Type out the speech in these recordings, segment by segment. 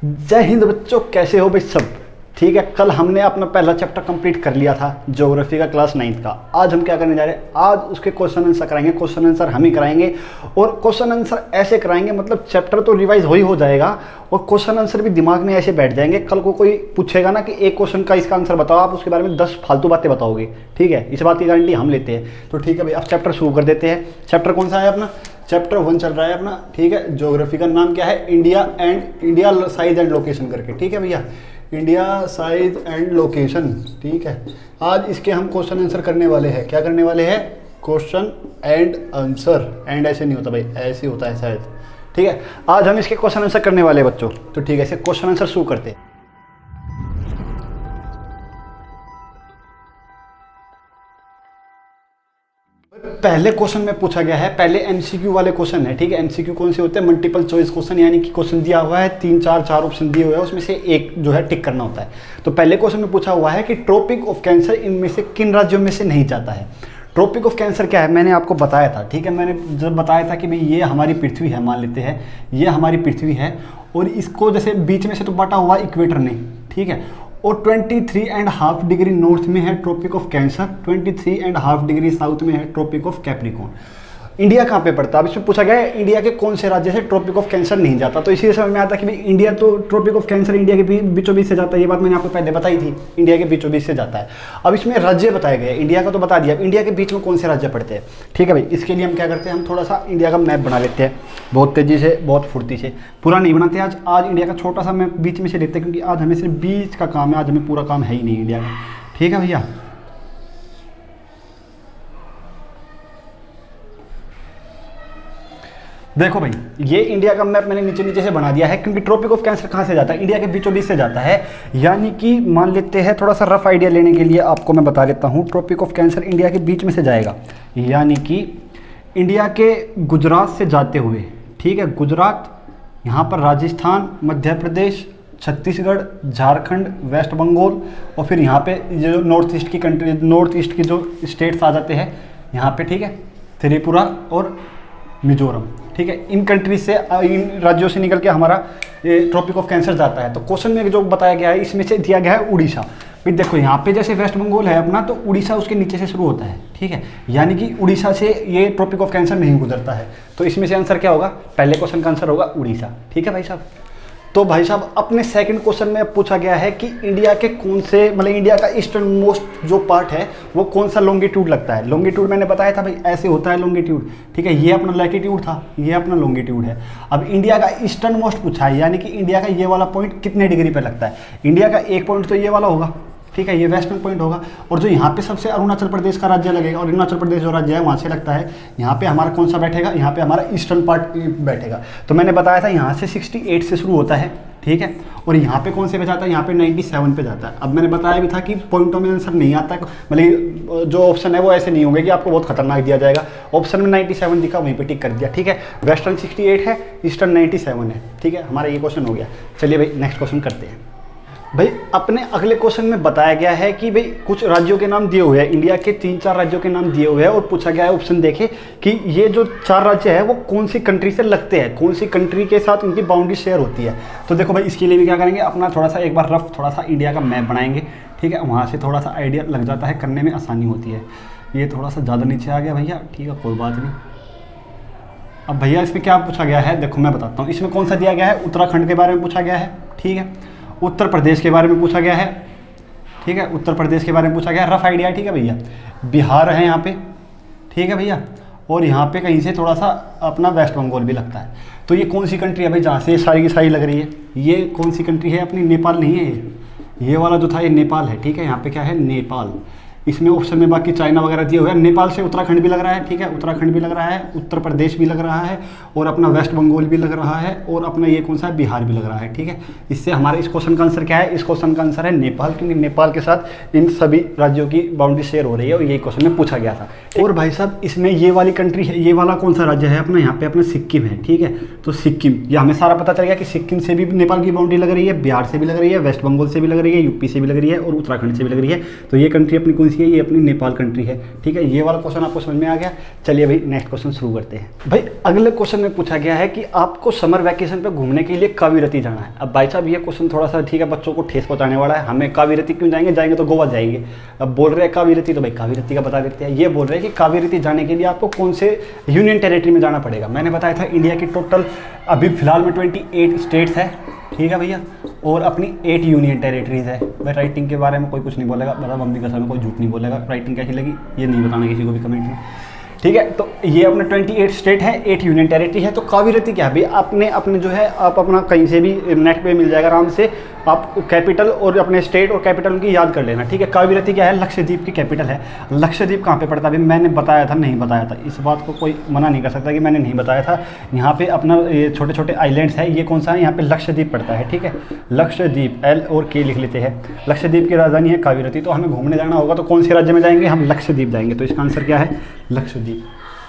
जय हिंद बच्चों, कैसे हो भाई सब? ठीक है, कल हमने अपना पहला चैप्टर कंप्लीट कर लिया था ज्योग्राफी का क्लास 9th का। आज हम क्या करने जा रहे हैं? आज उसके क्वेश्चन आंसर कराएंगे। क्वेश्चन आंसर हम ही कराएंगे और क्वेश्चन आंसर ऐसे कराएंगे, मतलब चैप्टर तो रिवाइज हो जाएगा और क्वेश्चन आंसर भी दिमाग में ऐसे बैठ जाएंगे। कल को कोई पूछेगा ना कि एक क्वेश्चन का इसका आंसर बताओ, आप उसके बारे में 10 फालतू बातें बताओगे। ठीक है, इस बात की गारंटी हम लेते हैं। तो ठीक है भाई, अब चैप्टर शुरू कर देते हैं। चैप्टर कौन सा है अपना? चैप्टर 1 चल रहा है अपना। ठीक है, ज्योग्राफी का नाम क्या है? इंडिया साइज एंड लोकेशन करके। ठीक है भैया, इंडिया साइज एंड लोकेशन। ठीक है, आज इसके हम क्वेश्चन आंसर करने वाले हैं। क्या करने वाले हैं? Question and answer. एंड ऐसे नहीं होता भाई, ऐसे होता है शायद। ठीक है, आज हम इसके क्वेश्चन आंसर करने वाले हैं बच्चों। तो ठीक है, इसे क्वेश्चन आंसर शुरू करते हैं। पहले क्वेश्चन में पूछा गया है, पहले एमसीक्यू वाले क्वेश्चन है। ठीक है, एमसीक्यू कौन से होते हैं? मल्टीपल चॉइस क्वेश्चन, यानी कि क्वेश्चन दिया हुआ है, 3 4 ऑप्शन दिए हुए हैं, उसमें से एक जो है टिक करना होता है। तो पहले क्वेश्चन में पूछा हुआ है कि ट्रॉपिक ऑफ कैंसर इनमें से किन राज्यों में से नहीं जाता है? ट्रॉपिक ऑफ कैंसर क्या है? मैंने आपको बताया था। ठीक है, मैंने जब बताया था कि भाई ये हमारी पृथ्वी है, मान लेते हैं ये हमारी पृथ्वी है और इसको जैसे बीच में से तो बांटा हुआ इक्वेटर ने। ठीक है, और 23.5 डिग्री नॉर्थ में है Tropic of Cancer, 23.5 degree south में है ट्रॉपिक ऑफ कैप्रिकॉर्न। इंडिया कहाँ पे पड़ता है? अब इसमें पूछा गया है इंडिया के कौन से राज्य से ट्रॉपिक ऑफ कैंसर नहीं जाता। तो इसी समझ में आता कि भाई इंडिया तो ट्रॉपिक ऑफ कैंसर इंडिया के बीचों बीच से जाता है। ये बात मैंने आपको पहले बताई थी, इंडिया के बीचों बीच से जाता है। अब इसमें राज्य बताए गए, इंडिया का तो बता दिया, अब इंडिया के बीच में कौन से राज्य पड़ते हैं। ठीक है भाई, इसके लिए हम क्या करते हैं, हम थोड़ा सा इंडिया का मैप बना लेते हैं, बहुत तेज़ी से, बहुत फुर्ती से। पूरा नहीं बनाते आज इंडिया का छोटा सा मैप बीच में से लेते हैं, क्योंकि आज हमें सिर्फ बीच का काम है, आज हमें पूरा काम है ही नहीं इंडिया का। ठीक है भैया, देखो भाई, ये इंडिया का मैप मैंने नीचे से बना दिया है, क्योंकि ट्रॉपिक ऑफ कैंसर कहाँ से जाता है? इंडिया के बीचों बीच से जाता है। यानी कि मान लेते हैं, थोड़ा सा रफ आइडिया लेने के लिए आपको मैं बता देता हूँ, ट्रॉपिक ऑफ कैंसर इंडिया के बीच में से जाएगा। यानी कि इंडिया के गुजरात से जाते हुए, ठीक है, गुजरात, यहाँ पर राजस्थान, मध्य प्रदेश, छत्तीसगढ़, झारखंड, वेस्ट बंगाल और फिर यहाँ पे जो नॉर्थ ईस्ट की कंट्री, नॉर्थ ईस्ट की जो स्टेट्स आ जाते हैं यहाँ पे। ठीक है, त्रिपुरा और मिजोरम। ठीक है, इन कंट्री से, इन राज्यों से निकल के हमारा ये ट्रॉपिक ऑफ कैंसर जाता है। तो क्वेश्चन में जो बताया गया है, इसमें से दिया गया है उड़ीसा। भाई देखो, यहाँ पे जैसे वेस्ट बंगाल है अपना, तो उड़ीसा उसके नीचे से शुरू होता है। ठीक है, यानी कि उड़ीसा से ये ट्रॉपिक ऑफ कैंसर नहीं गुजरता है। तो इसमें से आंसर क्या होगा? पहले क्वेश्चन का आंसर होगा उड़ीसा। ठीक है भाई साहब। तो भाई साहब, अपने सेकंड क्वेश्चन में पूछा गया है कि इंडिया के कौन से, मतलब इंडिया का ईस्टर्न मोस्ट जो पार्ट है वो कौन सा लॉन्गिट्यूड लगता है? लॉन्गिट्यूड मैंने बताया था भाई, ऐसे होता है लॉन्गिट्यूड। ठीक है, ये अपना लैटिट्यूड था, ये अपना लॉन्गिट्यूड है। अब इंडिया का ईस्टर्न मोस्ट पूछा है, यानी कि इंडिया का ये वाला पॉइंट कितने डिग्री पे लगता है? इंडिया का एक पॉइंट तो ये वाला होगा। ठीक है, ये वेस्टर्न पॉइंट होगा, और जो यहाँ पे सबसे अरुणाचल प्रदेश का राज्य लगेगा, और अरुणाचल प्रदेश जो राज्य है वहाँ से लगता है, यहाँ पे हमारा कौन सा बैठेगा? यहाँ पे हमारा ईस्टर्न पार्ट बैठेगा। तो मैंने बताया था यहाँ से 68 से शुरू होता है। ठीक है, और यहाँ पे कौन से पे जाता है? यहाँ पे 97 पे जाता है। अब मैंने बताया भी था कि पॉइंटों में आंसर नहीं आता, मतलब जो ऑप्शन है वो ऐसे नहीं होंगे कि आपको बहुत खतरनाक दिया जाएगा। ऑप्शन में 97 दिखा, वहीं पे टिक कर दिया। ठीक है, वेस्टर्न 68 है, ईस्टर्न 97 है। ठीक है, हमारा ये क्वेश्चन हो गया। चलिए भाई, नेक्स्ट क्वेश्चन करते हैं। भाई अपने अगले क्वेश्चन में बताया गया है कि भाई कुछ राज्यों के नाम दिए हुए हैं, इंडिया के 3-4 राज्यों के नाम दिए हुए हैं, और पूछा गया है ऑप्शन देखे कि ये जो 4 राज्य है वो कौन सी कंट्री से लगते हैं, कौन सी कंट्री के साथ उनकी बाउंड्री शेयर होती है। तो देखो भाई, इसके लिए भी क्या करेंगे, अपना थोड़ा सा एक बार रफ थोड़ा सा इंडिया का मैप बनाएंगे। ठीक है, वहाँ से थोड़ा सा आइडिया लग जाता है, करने में आसानी होती है। ये थोड़ा सा ज़्यादा नीचे आ गया भैया, ठीक है, कोई बात नहीं। अब भैया इसमें क्या पूछा गया है, देखो मैं बताता हूँ। इसमें कौन सा दिया गया है? उत्तराखंड के बारे में पूछा गया है। ठीक है, उत्तर प्रदेश के बारे में पूछा गया है। ठीक है, उत्तर प्रदेश के बारे में पूछा गया है, रफ आइडिया। ठीक है भैया, बिहार है यहाँ पे। ठीक है भैया, और यहाँ पे कहीं से थोड़ा सा अपना वेस्ट बंगाल भी लगता है। तो ये कौन सी कंट्री है भाई जहाँ से ये सारी की सारी लग रही है? ये कौन सी कंट्री है अपनी? नेपाल नहीं है ये वाला जो था ये नेपाल है। ठीक है, यहाँ पे क्या है? नेपाल। इसमें ऑप्शन में बाकी चाइना वगैरह दिए हुए हैं। नेपाल से उत्तराखंड भी लग रहा है। ठीक है, उत्तराखंड भी लग रहा है, उत्तर प्रदेश भी लग रहा है, और अपना वेस्ट बंगाल भी लग रहा है, और अपना ये कौन सा है? बिहार भी लग रहा है। ठीक है, इससे हमारे इस क्वेश्चन का आंसर क्या है? इस क्वेश्चन का आंसर है नेपाल, क्योंकि नेपाल के साथ इन सभी राज्यों की बाउंड्री शेयर हो रही है, और यही क्वेश्चन में पूछा गया था। और भाई साहब, इसमें ये वाली कंट्री है, ये वाला कौन सा राज्य है अपना? यहाँ पे अपना सिक्किम है। ठीक है, तो सिक्किम, ये हमें सारा पता चल गया कि सिक्किम से भी नेपाल की बाउंड्री लग रही है, बिहार से भी लग रही है, वेस्ट बंगाल से भी लग रही है, यूपी से भी लग रही है, और उत्तराखंड से भी लग रही है। तो ये कंट्री अपनी कौन सी है? ये अपनी नेपाल कंट्री है। ठीक है, ये वाला क्वेश्चन आपको समझ में आ गया। चलिए भाई नेक्स्ट क्वेश्चन शुरू करते हैं। भाई अगले क्वेश्चन में पूछा गया है कि आपको समर वैकेशन पे घूमने के लिए कावीरती जाना है। अब भाई साहब ये क्वेश्चन थोड़ा सा ठीक है, बच्चों को ठेस पहुंचाने वाला है। हमें कावीरती क्यों जाएंगे? जाएंगे तो गोवा जाएंगे। अब बोल रहे हैं कावीरती, तो भाई कावीरती का बता देते हैं। ये बोल रहे हैं कि कावीरती जाने के लिए आपको कौन से यूनियन टेरिटरी में जाना पड़ेगा। मैंने बताया था इंडिया की टोटल अभी फिलहाल में 28 स्टेट्स है। ठीक है भैया, और अपनी 8 यूनियन टेरिटरीज है। भाई राइटिंग के बारे में कोई कुछ नहीं बोलेगा, मतलब मम्मी का सामने कोई झूठ नहीं बोलेगा। राइटिंग कैसी लगी ये नहीं बताना किसी को भी कमेंट में। ठीक है, तो ये अपने 28 स्टेट है, 8 यूनियन टेरिटरी है। तो कावीरती क्या है भाई? अपने जो है आप अपना कहीं से भी नेट पे मिल जाएगा आराम से। आप कैपिटल और अपने स्टेट और कैपिटल उनकी याद कर लेना। ठीक है, कावीरती क्या है? लक्षद्वीप की कैपिटल है। लक्षद्वीप कहाँ पे पड़ता है? मैंने बताया था, नहीं बताया था, इस बात को कोई मना नहीं कर सकता कि मैंने नहीं बताया था। यहाँ पे अपना ये छोटे छोटे आइलैंड्स है। ये कौन सा है? यहाँ पे लक्षद्वीप पड़ता है। ठीक है, लक्षद्वीप, L और K लिख लेते हैं। लक्षद्वीप की राजधानी है कावीरती। तो हमें घूमने जाना होगा तो कौन से राज्य में जाएंगे? हम लक्षद्वीप जाएंगे। तो इसका आंसर क्या है? लक्षद्वीप।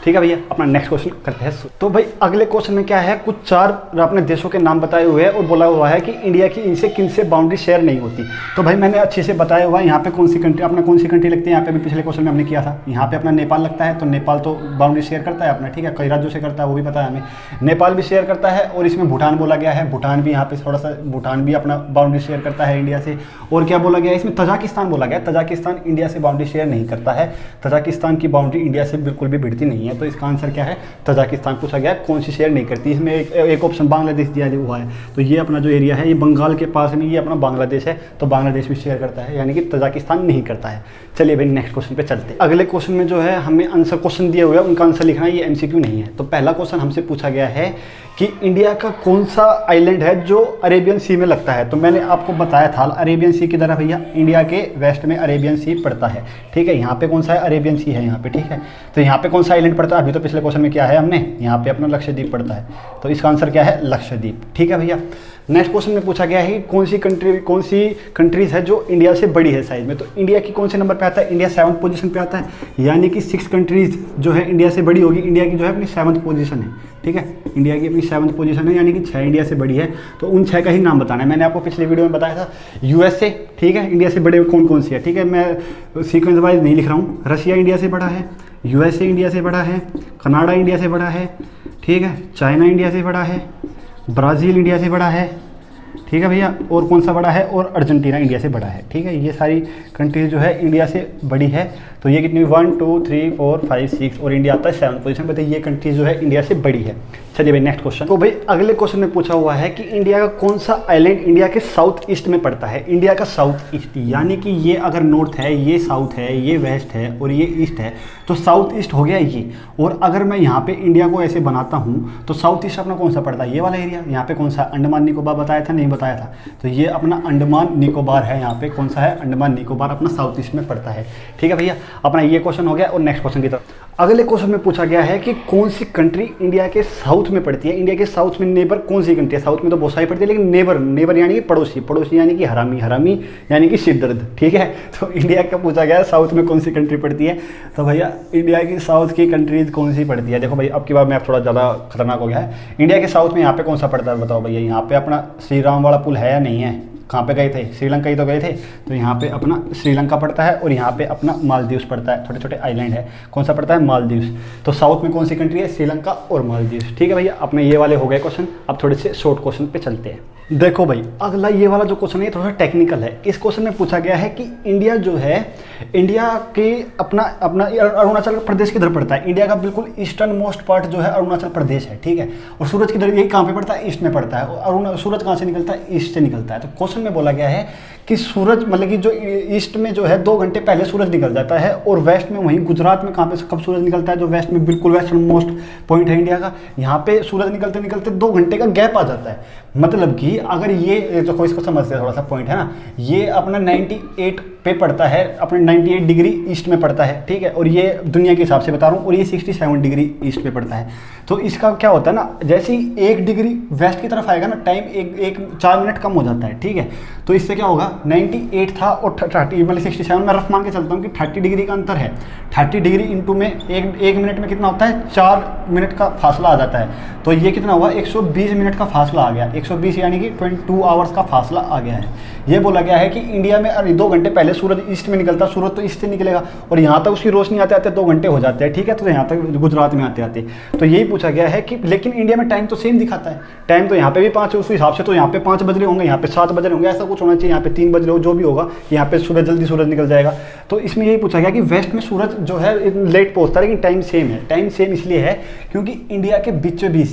ठीक है भैया, अपना नेक्स्ट क्वेश्चन करते हैं। तो भाई अगले क्वेश्चन में क्या है? कुछ 4 अपने देशों के नाम बताए हुए हैं और बोला हुआ है कि इंडिया की इनसे किन से बाउंड्री शेयर नहीं होती। तो भाई मैंने अच्छे से बताया हुआ है यहाँ पे कौन सी कंट्री, अपना कौन सी कंट्री लगती है। यहाँ पे भी पिछले क्वेश्चन में हमने किया था। यहाँ पे अपना नेपाल लगता है, तो नेपाल तो बाउंड्री शेयर करता है अपना। ठीक है, कई राज्यों से करता है, वो भी पता है हमें। नेपाल भी शेयर करता है, और इसमें भूटान बोला गया है। भूटान भी यहाँ पे थोड़ा सा, भूटान भी अपना बाउंड्री शेयर करता है इंडिया से। और क्या बोला गया है इसमें? तजाकिस्तान बोला गया। तजाकिस्तान इंडिया से बाउंड्री शेयर नहीं करता है। तजाकिस्तान की बाउंड्री इंडिया से बिल्कुल भी भिड़ती नहीं है। तो इसका आंसर क्या है? तजाकिस्तान पूछा गया कौन सी शेयर नहीं करती। इसमें एक ऑप्शन बांग्लादेश दिया हुआ है। तो ये अपना जो एरिया है ये बंगाल के पास में, ये अपना बांग्लादेश है। तो बांग्लादेश भी शेयर करता है, यानी कि तजाकिस्तान नहीं करता है। चलिए भाई नेक्स्ट क्वेश्चन पे चलते हैं। अगले क्वेश्चन में जो है हमें आंसर क्वेश्चन दिए हुए हैं, उनका आंसर लिखना है। ये एमसीक्यू नहीं है। तो पहला क्वेश्चन हमसे पूछा गया है कि इंडिया का कौन सा आइलैंड है जो अरेबियन सी में लगता है। तो मैंने आपको बताया था अरेबियन सी की तरफ भैया, इंडिया के वेस्ट में अरेबियन सी पड़ता है। ठीक है, यहाँ पे कौन सा है? अरेबियन सी है यहाँ पे। ठीक है, तो यहाँ पे कौन सा आइलैंड पड़ता है? अभी तो पिछले क्वेश्चन में क्या है हमने, यहाँ पे अपना लक्षद्वीप पड़ता है। तो इसका आंसर क्या है? लक्षद्वीप। ठीक है भैया, नेक्स्ट क्वेश्चन में पूछा गया है कि कौन सी कंट्रीज है जो इंडिया से बड़ी है साइज में। तो इंडिया की कौन से नंबर पे आता है? इंडिया 7th पोजीशन पे आता है, यानी कि 6 कंट्रीज जो है इंडिया से बड़ी होगी। इंडिया की जो है अपनी 7th पोजीशन है। ठीक है, इंडिया की अपनी 7th पोजीशन है, यानी कि 6 इंडिया से बड़ी है। तो उन 6 का ही नाम बताना है। मैंने आपको पिछले वीडियो में बताया था USA। ठीक है, इंडिया से बड़े कौन कौन सी है। ठीक है, मैं सीक्वेंस वाइज नहीं लिख रहा हूँ। रशिया इंडिया से बड़ा है, USA इंडिया से बड़ा है, कनाडा इंडिया से बड़ा है। ठीक है, चाइना इंडिया से बड़ा है, ब्राज़ील इंडिया से बड़ा है। ठीक है भैया, और कौन सा बड़ा है? और अर्जेंटीना इंडिया से बड़ा है। ठीक है, ये सारी कंट्रीज जो है इंडिया से बड़ी है। तो ये कितनी? 1 2 3 4 5 6 और इंडिया आता है 7th पोजीशन पे। तो ये कंट्रीज जो है इंडिया से बड़ी है। चलिए भाई नेक्स्ट क्वेश्चन। तो भाई अगले क्वेश्चन में पूछा हुआ है कि इंडिया का कौन सा आइलैंड इंडिया के साउथ ईस्ट में पड़ता है। इंडिया का साउथ ईस्ट, यानी कि ये अगर नॉर्थ है, ये साउथ है, ये वेस्ट है और ये ईस्ट है, तो साउथ ईस्ट हो गया ये। और अगर मैं यहाँ पे इंडिया को ऐसे बनाता हूँ तो साउथ ईस्ट अपना कौन सा पड़ता है? ये वाला एरिया। यहाँ पे कौन सा? अंडमान निकोबार बताया था, नहीं बताया था? तो ये अपना अंडमान निकोबार है। यहाँ पे कौन सा है? अंडमान निकोबार अपना साउथ ईस्ट में पड़ता है। ठीक है भैया, अपना ये क्वेश्चन हो गया। और नेक्स्ट क्वेश्चन की तरफ, अगले क्वेश्चन में पूछा गया है कि कौन सी कंट्री इंडिया के साउथ में पड़ती है। इंडिया के साउथ में नेबर कौन सी कंट्री है? साउथ में तो बहुत सारी पड़ती है, लेकिन नेबर यानी कि पड़ोसी, पड़ोसी यानी कि हरामी यानी कि सिरदर्द। ठीक है, तो इंडिया का पूछा गया है साउथ में कौन सी कंट्री पड़ती है। तो भैया इंडिया की साउथ की कंट्रीज कौन सी पड़ती है? देखो भाई अब की बार मैप थोड़ा ज़्यादा खतरनाक हो गया है। इंडिया के साउथ में यहाँ पे कौन सा पड़ता है बताओ भैया? यहाँ पे अपना श्री राम वाला पुल है या नहीं है? कहाँ पे गए थे? श्रीलंका ही तो गए थे। तो यहाँ पे अपना श्रीलंका पड़ता है और यहाँ पे अपना मालदीव्स पड़ता है। छोटे छोटे आइलैंड है। कौन सा पड़ता है? मालदीव्स। तो साउथ में कौन सी कंट्री है? श्रीलंका और मालदीव्स। ठीक है भैया, अपने ये वाले हो गए क्वेश्चन। अब थोड़े से शॉर्ट क्वेश्चन पे चलते हैं। देखो भाई अगला ये वाला जो क्वेश्चन है थोड़ा सा टेक्निकल है। इस क्वेश्चन में पूछा गया है कि इंडिया जो है, इंडिया के अपना अरुणाचल प्रदेश किधर पड़ता है? इंडिया का बिल्कुल ईस्टर्न मोस्ट पार्ट जो है अरुणाचल प्रदेश है। ठीक है, और सूरज किधर, यही कहाँ पे पड़ता है? ईस्ट में पड़ता है। और सूरज कहाँ से निकलता है? ईस्ट से निकलता है। तो क्वेश्चन में बोला गया है कि सूरज मतलब कि जो ईस्ट में जो है 2 घंटे पहले सूरज निकल जाता है, और वेस्ट में वहीं गुजरात में कहाँ पे कब सूरज निकलता है? जो वेस्ट में बिल्कुल वेस्टर्न मोस्ट पॉइंट है इंडिया का, यहाँ पे सूरज निकलते निकलते 2 घंटे का गैप आ जाता है। मतलब कि अगर ये जो कोई इसको समझते हैं थोड़ा सा पॉइंट है ना, ये अपना 98 पे पड़ता है, अपने 98 डिग्री ईस्ट में पड़ता है। ठीक है, और ये दुनिया के हिसाब से बता रहा हूँ, और ये 67 डिग्री ईस्ट पे पड़ता है। तो इसका क्या होता है ना, जैसे ही 1 डिग्री वेस्ट की तरफ आएगा ना, टाइम एक 4 मिनट कम हो जाता है। ठीक है, तो इससे क्या होगा, 98 था और 30 मतलब 67 में रफ मान के चलता हूँ कि 30 डिग्री का अंतर है। 30 डिग्री इंटू में एक मिनट में कितना होता है? 4 मिनट का फासला आ जाता है। तो ये कितना हुआ? 120 मिनट का फासला आ गया। 120 यानी कि 22 आवर्स का फासला आ गया है। ये बोला गया है कि इंडिया में अभी 2 घंटे पहले सूरज ईस्ट में निकलता है, सूरज तो ईस्ट से निकलेगा और यहाँ तक उसकी रोशनी आते आते 2 घंटे हो जाते हैं, ठीक है, तो यहाँ तक गुजरात में आते आते। तो यही पूछा गया है कि लेकिन इंडिया में टाइम तो सेम दिखाता है, टाइम तो यहाँ पे भी 5 है, उस हिसाब से तो यहाँ पे 5 बज रहे होंगे, यहाँ पे 7 बज रहे होंगे, ऐसा कुछ होना चाहिए, यहाँ पे 3 बज रहे हो, जो भी होगा यहाँ पे जल्दी सूरज निकल जाएगा। तो इसमें यही पूछा गया कि वेस्ट में सूरज जो है लेट पहुँचता है लेकिन टाइम सेम है। टाइम सेम इसलिए है क्योंकि इंडिया के बीचों बीच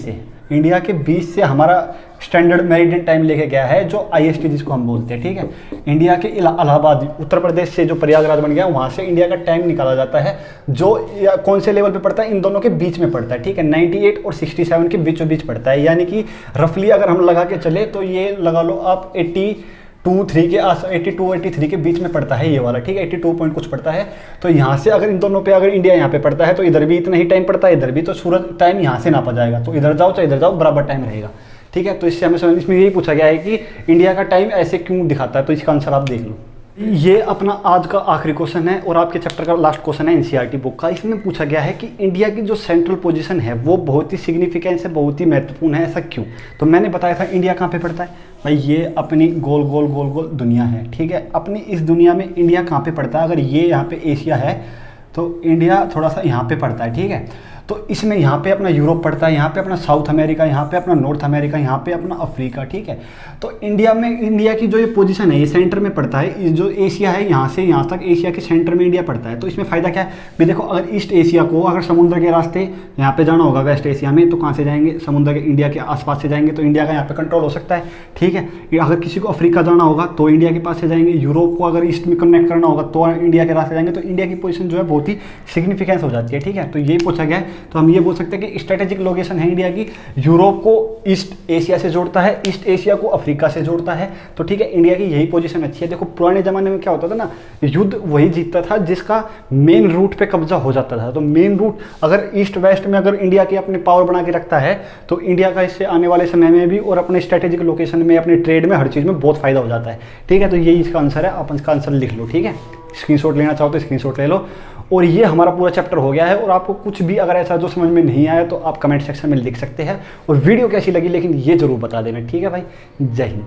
से हमारा स्टैंडर्ड मेरिडियन टाइम लेके गया है, जो IST जिसको हम बोलते हैं, ठीक है। इंडिया के इलाहाबाद उत्तर प्रदेश से जो प्रयागराज बन गया वहाँ से इंडिया का टाइम निकाला जाता है, जो कौन से लेवल पे पड़ता है, इन दोनों के बीच में पड़ता है, ठीक है, 98 और 67 के बीचों बीच पड़ता है। यानी कि रफली अगर हम लगा के चले तो ये लगा लो आप 82-83 के बीच में पड़ता है ये वाला, ठीक है, 82 पॉइंट कुछ पड़ता है। तो यहाँ से अगर इन दोनों पे अगर इंडिया यहाँ पे पड़ता है तो इधर भी इतना ही टाइम पड़ता है, इधर भी, तो सूरज टाइम यहाँ से नापा जाएगा, तो इधर जाओ चाहे इधर जाओ बराबर टाइम रहेगा, ठीक है। तो इससे हमें समझ, इसमें यही पूछा गया है कि इंडिया का टाइम ऐसे क्यों दिखाता है, तो इसका आंसर आप देख लो। ये अपना आज का आखिरी क्वेश्चन है और आपके चैप्टर का लास्ट क्वेश्चन है NCERT बुक का। इसमें पूछा गया है कि इंडिया की जो सेंट्रल पोजीशन है वो बहुत ही सिग्निफिकेंस है, बहुत ही महत्वपूर्ण है, ऐसा क्यों। तो मैंने बताया था इंडिया कहाँ पे पड़ता है भाई, ये अपनी गोल गोल दुनिया है, ठीक है। अपनी इस दुनिया में इंडिया कहाँ पे पड़ता है, अगर ये यहाँ पे एशिया है तो इंडिया थोड़ा सा यहाँ पे पड़ता है, ठीक है। तो इसमें यहाँ पे अपना यूरोप पड़ता है, यहाँ पे अपना साउथ अमेरिका, यहाँ पे अपना नॉर्थ अमेरिका, यहाँ पे अपना अफ्रीका, ठीक है। तो इंडिया की जो ये पोजीशन है ये सेंटर में पड़ता है, जो एशिया है यहाँ से यहाँ तक एशिया के सेंटर में इंडिया पड़ता है। तो इसमें फ़ायदा क्या है भी, देखो अगर ईस्ट एशिया को अगर समुद्र के रास्ते यहाँ पे जाना होगा वेस्ट एशिया में, तो कहाँ से जाएंगे, समुद्र के इंडिया के आसपास से जाएंगे, तो इंडिया का यहाँ पे कंट्रोल हो सकता है, ठीक है। अगर किसी को अफ्रीका जाना होगा तो इंडिया के पास से जाएंगे, यूरोप को अगर ईस्ट में कनेक्ट करना होगा तो इंडिया के रास्ते जाएंगे, तो इंडिया की पोजीशन जो है बहुत ही सिग्निफिकेंस हो जाती है, ठीक है। तो यही पूछा गया है, तो हम ये बोल सकते हैं कि स्ट्रेटेजिक लोकेशन है इंडिया की, यूरोप को ईस्ट एशिया से जोड़ता है, ईस्ट एशिया को अफ्रीका से जोड़ता है, तो ठीक है, इंडिया की यही पोजीशन अच्छी है। देखो पुराने जमाने में क्या होता था ना, युद्ध वही जीतता था जिसका मेन रूट पे कब्जा हो जाता था। तो मेन रूट अगर ईस्ट वेस्ट में अगर इंडिया की अपने पावर बना के रखता है तो इंडिया का इससे आने वाले समय में भी और अपने स्ट्रेटेजिक लोकेशन में, अपने ट्रेड में, हर चीज़ में बहुत फायदा हो जाता है, ठीक है। तो यही इसका आंसर है, आप इसका आंसर लिख लो, ठीक है। स्क्रीनशॉट लेना चाहो तो स्क्रीनशॉट ले लो। और ये हमारा पूरा चैप्टर हो गया है, और आपको कुछ भी अगर ऐसा जो समझ में नहीं आया तो आप कमेंट सेक्शन में लिख सकते हैं, और वीडियो कैसी लगी लेकिन ये जरूर बता देना, ठीक है भाई। जय हिंद।